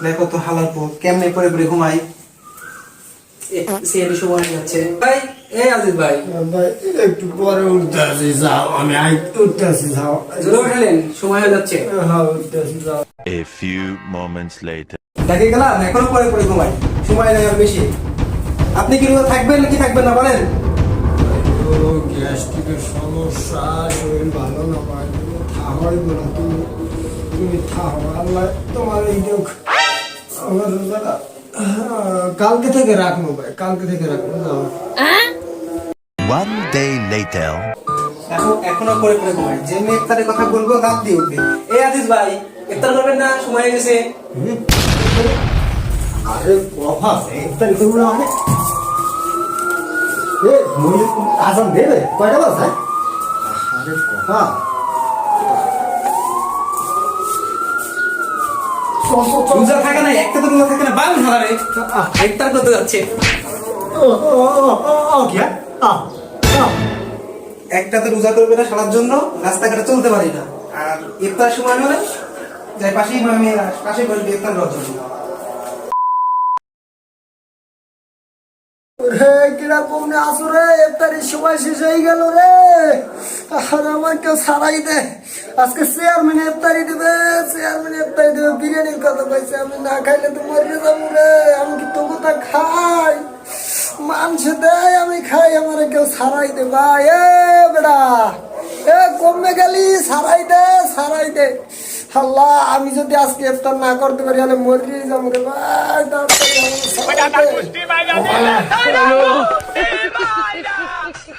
দেখো তো হালার পর কেমনে পরে পরে ঘুমাই। সিএনজি সময় যাচ্ছে ভাই। এই আজিজ ভাই, ভাই একটু পরে উঠতে আসি, যাও আমি উঠতে আসি, যাও জোরে উঠালেন, সময় হয়ে যাচ্ছে। হ্যাঁ উঠতে আসি, যাও। A few moments later. দেখে গেলাম এখনো পরে পরে ঘুমাই, সময় নেই আর বেশি। আপনি কি রোজা থাকবেন নাকি থাকবেন না বলেন? গ্যাস্ট্রিকের সমস্যা, শরীর ভালো না পাই, থামাই বলো তুমি, তুমি থামো। আল্লাহ তোমার এই দুঃখ আমার রোজাটা কালকে থেকে রাখবো ভাই, কালকে থেকে রাখবো, যাও। One day later. এখনো পরে পরে ঘুমাই, যে মেয়ে ইফতারের কথা বলবো রাত দিয়ে উঠবে। এই আজিজ ভাই, ইফতার করবেন না? সময় হয়ে গেছে। আরে বাবা, ইফতারি করবো না মানে? এ মুড়ি আসাম দেবে কয়টা বাজে? আরে বাবা, রোজা থাকে না, একটা তো রোজা থাকে না, বাল হালারে ইফতার করতে যাচ্ছে। একটা তো রোজা করবে না সারার জন্য, রাস্তাঘাটে চলতে পারি না। আর ইফতার সময় হলে যাই পাশেই আমি পাশে বসবি ইফতার করার জন্য। কিরকম আসো রে, ইফতারির সময় শেষ হয়ে গেল রে। আর আমার কেউ ছাড়াই দে, আজকে চেয়ারম্যান ইফতারি দেবে, চেয়ারম্যান ইফতারি দেবে। বিরিয়ানির কথা পাইছে, আমি না খাইলে তো মরে যাবো রে। আমি কি তো কথা খাই, মাংস দেয় আমি খাই, আমার কেউ ছাড়াই দে ভাই। এ বেড়া, এ কমে গেলি, ছাড়াই দে, ছাড়াই দে। আল্লাহ, আমি যদি আজকে ইফতার না করতে পারি তাহলে মরে যাবো রে ভাই। তাড়াতাড়ি আমাকে ছাড়াই দে।